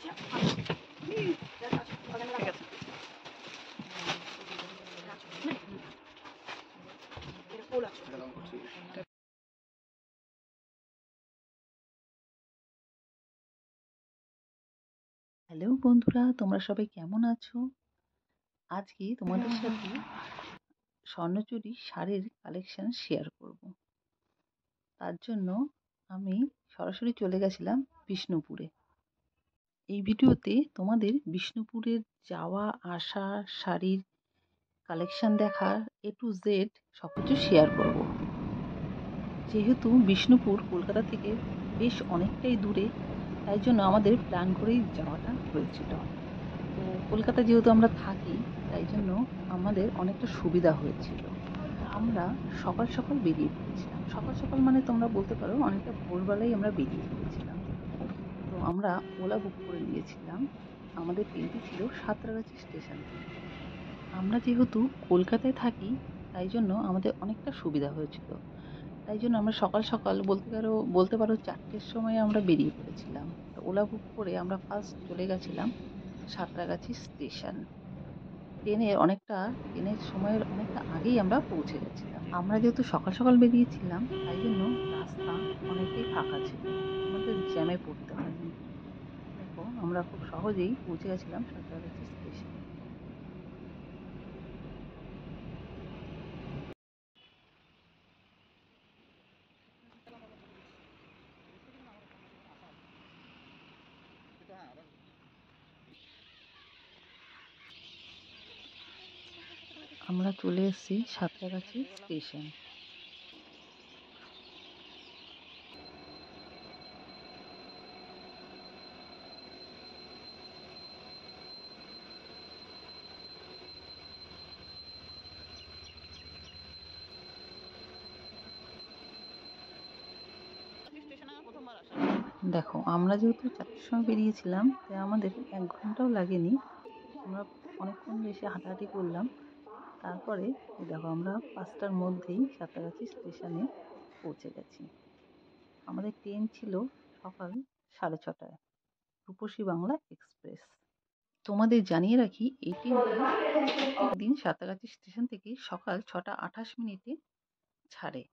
Hello বন্ধুরা, তোমরা সবাই কেমন আছো? আজকে তোমাদের সাথে স্বর্ণচুরি শাড়ির কালেকশন শেয়ার করব। তার জন্য আমি সরাসরি চলে গেছিলাম বিষ্ণুপুরে। এই ভিডিওতে তোমাদের বিষ্ণুপুরের যাওয়া আসা, শাড়ির কালেকশন দেখা, A to Z সবকিছু শেয়ার করব। যেহেতু বিষ্ণুপুর কলকাতা থেকে বেশ অনেকটাই দূরে, তাই জন্য আমাদের প্ল্যান করেই যাওয়াটা হয়েছিল। তো কলকাতা যেহেতু আমরা থাকি, তাই জন্য আমাদের অনেকটা সুবিধা হয়েছিল। আমরা সকাল সকাল বেরিয়ে পড়েছিলাম। সকাল সকাল মানে তোমরা বলতে পারো অনেকটা ভোরবেলায় আমরা বেরিয়ে পড়েছিলাম। তো আমরা ওলা বুক করে নিয়েছিলাম। আমাদের ট্রেনটি ছিল সাঁতরাগাছি স্টেশন থেকে। আমরা যেহেতু কলকাতায় থাকি, তাই জন্য আমাদের অনেকটা সুবিধা হয়েছিল। তাই জন্য আমরা সকাল সকাল বলতে পারো 4টের সময় আমরা বেরিয়ে পড়েছিলাম। তো ওলা বুক করে আমরা ফার্স্ট চলে গেছিলাম সাঁতরাগাছি স্টেশন। ট্রেনের সময়ের অনেকটা আগেই আমরা পৌঁছে গেছিলাম। আমরা যেহেতু সকাল সকাল বেরিয়েছিলাম, তাই জন্য রাস্তা অনেকটাই ফাঁকা ছিল, আমাদের জ্যামে পড়তে হয়নি। দেখো, আমরা খুব সহজেই পৌঁছে গেছিলাম সাঁতরাগাছি স্টেশনে। আমরা চলে এসেছি সাঁতরাগাছি স্টেশন। দেখো, আমরা যেহেতু 4টের সময় বেরিয়েছিলাম, তাই আমাদের 1 ঘন্টাও লাগেনি। আমরা অনেকক্ষণ বেশি হাঁটাহাঁটি করলাম। তারপরে এই দেখো, আমরা 5টার মধ্যেই সাঁতরাগাছি স্টেশনে পৌঁছে গেছি। আমাদের ট্রেন ছিল সকাল 6:30টায়, রূপসী বাংলা এক্সপ্রেস। তোমাদের জানিয়ে রাখি, এই ট্রেনটি প্রত্যেকদিন সাঁতরাগাছি স্টেশন থেকে সকাল 6:28 ছাড়ে।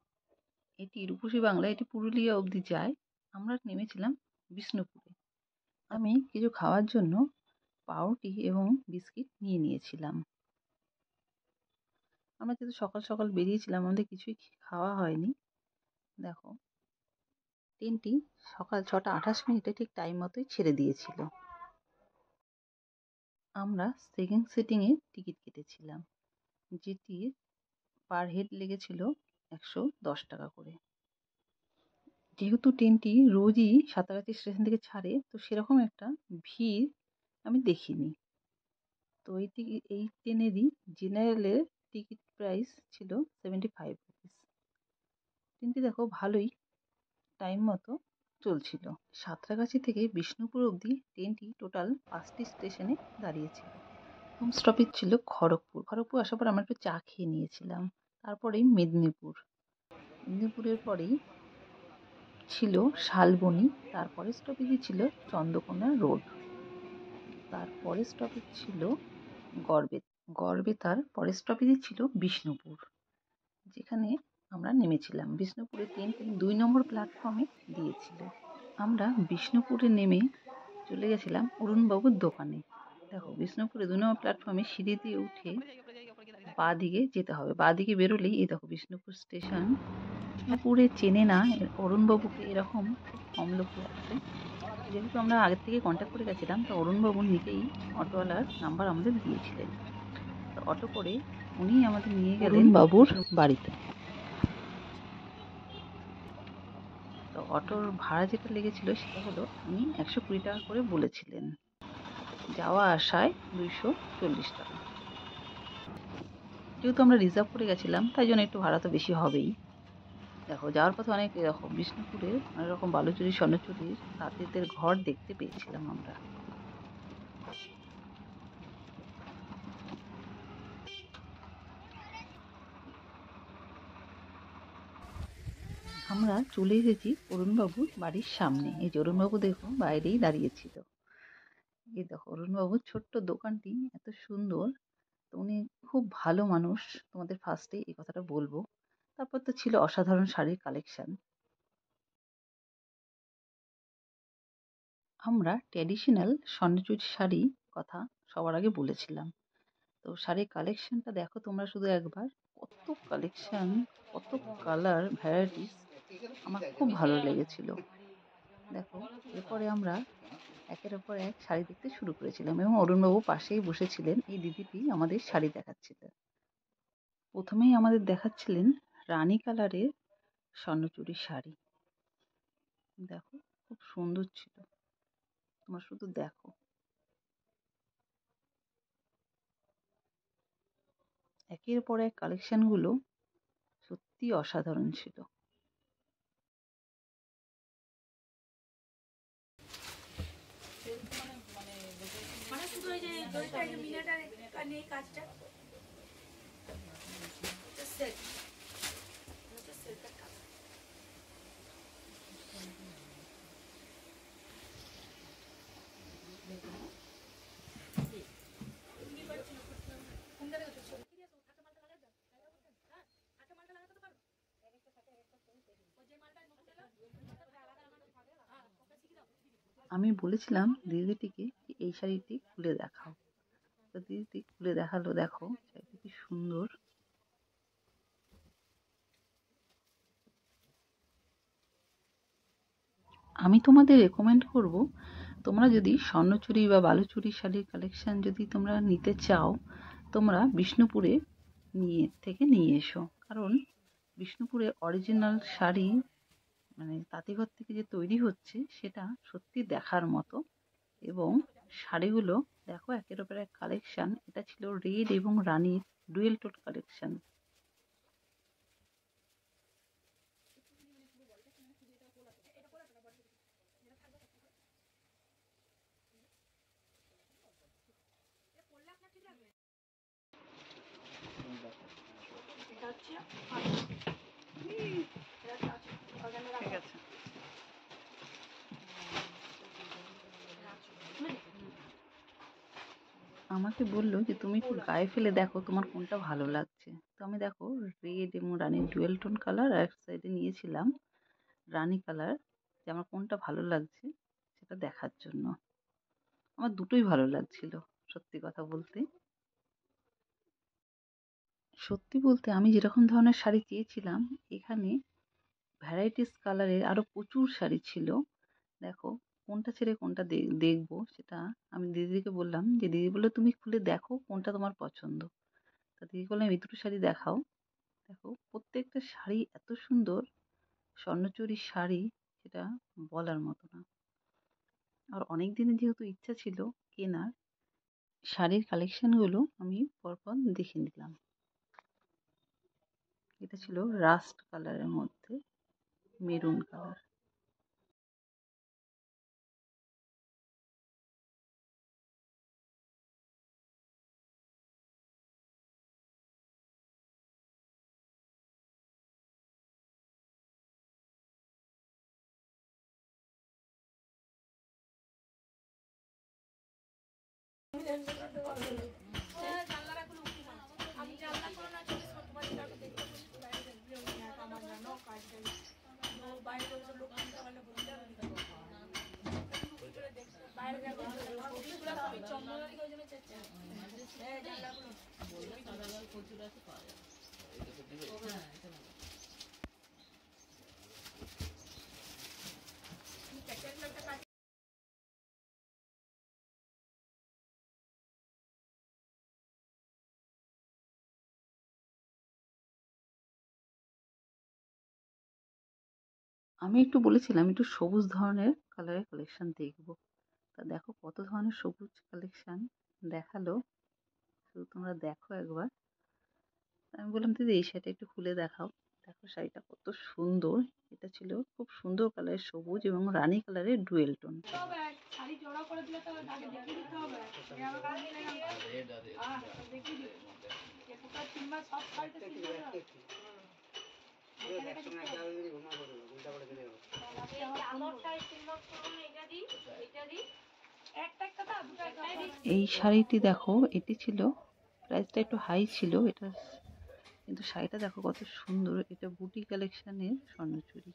এটি রূপসী বাংলা, এটি পুরুলিয়া অবধি যায়। আমরা নেমেছিলাম বিষ্ণুপুরে। আমি কিছু খাওয়ার জন্য পাউরুটি এবং বিস্কিট নিয়ে নিয়েছিলাম। আমরা যেহেতু সকাল সকাল বেরিয়েছিলাম, আমাদের কিছুই খাওয়া হয়নি। দেখো, ট্রেনটি সকাল 6:28 ঠিক টাইম মতোই ছেড়ে দিয়েছিল। আমরা সেকেন্ড সিটিংয়ে টিকিট কেটেছিলাম, যেটির পার হেড লেগেছিল 110 টাকা করে। যেহেতু ট্রেনটি রোজই সাঁতরাগাছি স্টেশন থেকে ছাড়ে, তো সেরকম একটা ভিড় আমি দেখিনি। তো এই ট্রেনেরই জেনারেলের টিকিট প্রাইস ছিল 75 রুপিস। ট্রেনটি দেখো ভালোই টাইম মতো চলছিল। সাঁতরাগাছি থেকে বিষ্ণুপুর অবধি ট্রেনটি টোটাল 5টি স্টেশনে দাঁড়িয়েছিল। প্রথম স্টপেজ ছিল খড়গপুর। খড়গপুর আসার পর আমরা একটু চা খেয়ে নিয়েছিলাম। তারপরেই মেদিনীপুর। মেদিনীপুরের পরেই ছিল শালবনী। তারপরে স্টপেজই ছিল চন্দ্রকোনা রোড। তারপরে স্টপেজ ছিল গড়বেতা। গড়বেতার পরের স্টপেজই ছিল বিষ্ণুপুর, যেখানে আমরা নেমেছিলাম। বিষ্ণুপুরে ট্রেনটি 2 নম্বর প্ল্যাটফর্মে দিয়েছিল। আমরা বিষ্ণুপুরে নেমে চলে গেছিলাম অরুণবাবুর দোকানে। দেখো, বিষ্ণুপুরে 2 নম্বর প্ল্যাটফর্মে সিঁড়ি দিয়ে উঠে বাঁ দিকে যেতে হবে। বাঁ দিকে বেরোলেই এই দেখো বিষ্ণুপুর স্টেশন। বিষ্ণুপুরে চেনে না অরুণবাবুকে এরকম খুব কম লোকই আছে। যেহেতু আমরা আগের থেকে কন্ট্যাক্ট করে গেছিলাম, তো অরুণবাবু নিজেই অটোওয়ালার নাম্বার আমাদের দিয়েছিলেন। তো অটো করে উনি আমাদের নিয়ে গেলেন বাবুর বাড়িতে। তো অটোর ভাড়া যেটা লেগেছিল সেটা হলো, উনি 120 টাকা করে বলেছিলেন। যাওয়া আসায় 240 টাকা। যেহেতু আমরা রিজার্ভ করে গেছিলাম, তাই জন্য একটু ভাড়া তো বেশি হবেই। দেখো, যাওয়ার পথে অনেক এরকম বিষ্ণুপুরের অনেক রকম বালুচুরি, স্বর্ণচুরির তাঁতিদের ঘর দেখতে পেয়েছিলাম আমরা। আমরা চলে এসেছি অরুণবাবুর বাড়ির সামনে। এই যে অরুণবাবু দেখো বাইরেই দাঁড়িয়েছিল। এই দেখো অরুণবাবুর ছোট্ট দোকানটি এত সুন্দর। তো উনি খুব ভালো মানুষ, তোমাদের ফার্স্টে এই কথাটা বলবো। তারপর তো ছিল অসাধারণ শাড়ির কালেকশন। আমরা ট্র্যাডিশনাল স্বর্ণচুরি শাড়ি কথা সবার আগে বলেছিলাম। তো শাড়ির কালেকশনটা দেখো তোমরা শুধু একবার, কত কালেকশন, কত কালার ভ্যারাইটিস, আমার খুব ভালো লেগেছিল। দেখো, এরপরে আমরা একের পর এক শাড়ি দেখতে শুরু করেছিলাম এবং অরুণবাবু পাশেই বসেছিলেন, এই দিদিটি আমাদের শাড়ি দেখাচ্ছিলেন। প্রথমেই আমাদের দেখাচ্ছিলেন রানী কালারের স্বর্ণচুরি শাড়ি। দেখো, খুব সুন্দর ছিল, তোমরা শুধু দেখো। একের পর এক কালেকশনগুলো সত্যি অসাধারণ ছিল। আমি বলেছিলাম দিদিটিকে যে এই শাড়িটি খুলে দেখাও, তো দিদিটি খুলে দেখালো। দেখো শাড়িটি কি সুন্দর। আমি তোমাদের রেকমেন্ড করব, তোমরা যদি স্বর্ণচুরি বা বালুচুরি শাড়ির কালেকশন যদি তোমরা নিতে চাও, তোমরা বিষ্ণুপুরে নিয়ে এসো। কারণ বিষ্ণুপুরে অরিজিনাল শাড়ি মানে তাঁতিঘর থেকে যে তৈরি হচ্ছে সেটা সত্যি দেখার মতো। এবং শাড়িগুলো দেখো একের ওপর এক কালেকশন। এটা ছিল রেড এবং রানীর ডুয়েল টোন কালেকশন। ঠিক আছে, আমাকে বললো যে তুমি একটু গায়ে ফেলে দেখো তোমার কোনটা ভালো লাগছে। তো আমি দেখো রেড এবং রানীর ডুয়েল টোন কালার আর এক সাইডে নিয়েছিলাম রানী কালার, যে আমার কোনটা ভালো লাগছে সেটা দেখার জন্য। আমার দুটোই ভালো লাগছিল, সত্যি কথা বলতে। সত্যি বলতে আমি যেরকম ধরনের শাড়ি চেয়েছিলাম, এখানে ভ্যারাইটিস কালারের আরো প্রচুর শাড়ি ছিল। দেখো কোনটা ছেড়ে কোনটা দেখবো সেটা আমি দিদিকে বললাম, যে দিদি বললো তুমি খুলে দেখো কোনটা তোমার পছন্দ। তা দিদি বললাম এই দুটো শাড়ি দেখাও। দেখো প্রত্যেকটা শাড়ি এত সুন্দর, স্বর্ণচুরি শাড়ি, সেটা বলার মতো না। আর অনেক দিনের যেহেতু ইচ্ছা ছিল কেনার, শাড়ির কালেকশনগুলো আমি পরপর দেখে নিলাম। এটা ছিল রাস্ট কালারের মধ্যে মেরুন কালার। আমি একটু বলেছিলাম একটু সবুজ ধরনের কালারের কালেকশন দেখবো। তা দেখো কত ধরনের সবুজ কালেকশন দেখালো, শুধু তোমরা দেখো একবার। আমি বললাম দিদি এই শাড়িটা একটু খুলে দেখাও। দেখো শাড়িটা কত সুন্দর। এটা ছিল খুব সুন্দর কালারের সবুজ এবং রানী কালারের ডুয়েল টোন। এই শাড়িটি দেখো, এটি ছিল প্রাইসটা একটু হাই ছিল এটা, কিন্তু শাড়িটা দেখো কত সুন্দর। এটা বুটি কালেকশনের স্বর্ণচুরি।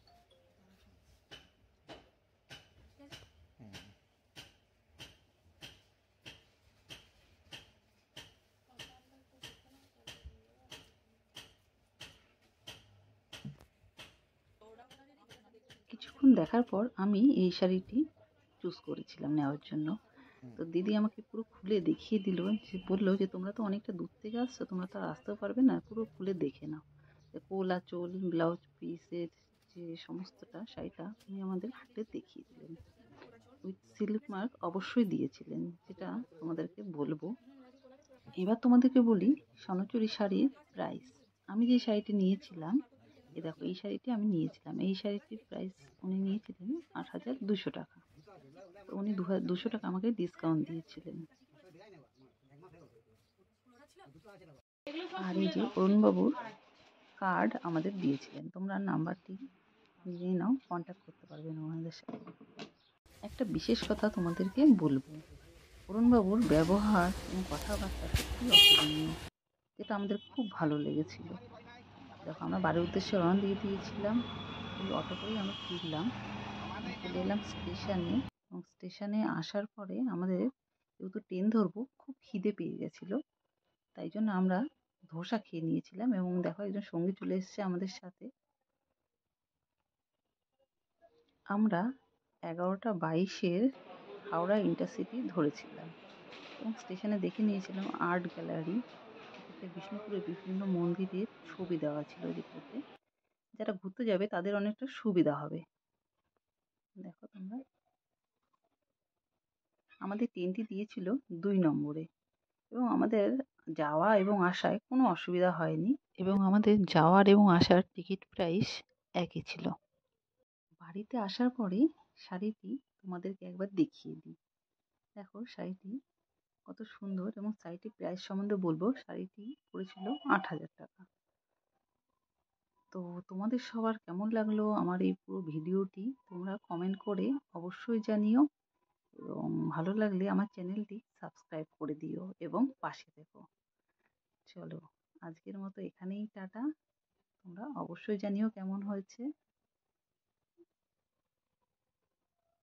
কিছুক্ষণ দেখার পর আমি এই শাড়িটি চুজ করেছিলাম নেওয়ার জন্য। তো দিদি আমাকে পুরো খুলে দেখিয়ে দিল, যে বললো যে তোমরা তো অনেকটা দূর থেকে আসছো, তোমরা তো আর আসতেও পারবে না, পুরো খুলে দেখে নাও। কোল আঁচল ব্লাউজ পিসের যে সমস্তটা শাড়িটা উনি আমাদের খুলে দেখিয়ে দিলেন। উইথ সিল্ক মার্ক অবশ্যই দিয়েছিলেন, যেটা তোমাদেরকে বলবো। এবার তোমাদেরকে বলি স্বর্ণচুরি শাড়ির প্রাইস। আমি যে শাড়িটি নিয়েছিলাম, দেখো এই শাড়িটি আমি নিয়েছিলাম, এই শাড়িটির প্রাইস উনি নিয়েছিলেন ৮,২০০ টাকা। তো উনি ২০০ টাকা আমাকে ডিসকাউন্ট দিয়েছিলেন। আর এই যে অরুণবাবুর কার্ড আমাদের দিয়েছিলেন, তোমরা নাম্বারটি নিয়ে নাও, কন্ট্যাক্ট করতে পারবেন ওনাদের সাথে। একটা বিশেষ কথা তোমাদেরকে বলবো, অরুণবাবুর ব্যবহার এবং কথাবার্তা সত্যি অতুলনীয়, যেটা আমাদের খুব ভালো লেগেছিল। দেখো আমরা বাড়ির উদ্দেশ্যে রওনা দিয়ে দিয়েছিলাম, ওই অটো করেই আমরা ফিরলাম, চলে এলাম স্টেশনে। এবং স্টেশনে আসার পরে আমাদের যেহেতু ট্রেন ধরবো, খুব খিদে পেয়ে গেছিলো, তাই জন্য আমরা ধোসা খেয়ে নিয়েছিলাম। এবং দেখো একজন সঙ্গী চলে এসেছে আমাদের সাথে। আমরা 11:22-এর হাওড়া ইন্টারসিটি ধরেছিলাম এবং স্টেশনে দেখে নিয়েছিলাম আর্ট গ্যালারি, যেটাতে বিষ্ণুপুরের বিভিন্ন মন্দিরের ছবি দেওয়া ছিল, যেটাতে যারা ঘুরতে যাবে তাদের অনেকটা সুবিধা হবে। দেখো তোমরা, আমাদের ট্রেনটি দিয়েছিল 2 নম্বরে এবং আমাদের যাওয়া এবং আসায় কোনো অসুবিধা হয়নি, এবং আমাদের যাওয়ার এবং আসার টিকিট প্রাইস একই ছিল। বাড়িতে আসার পরে শাড়িটি তোমাদেরকে একবার দেখিয়ে দিই। দেখো শাড়িটি কত সুন্দর, এবং শাড়িটির প্রাইস সম্বন্ধে বলবো, শাড়িটি পড়েছিল 8,000 টাকা। তো তোমাদের সবার কেমন লাগলো আমার এই পুরো ভিডিওটি, তোমরা কমেন্ট করে অবশ্যই জানিও, এবং ভালো লাগলে আমার চ্যানেলটি সাবস্ক্রাইব করে দিও এবং পাশে থেকো। চলো আজকের মতো এখানেই টাটা। তোমরা অবশ্যই জানিও কেমন হয়েছে।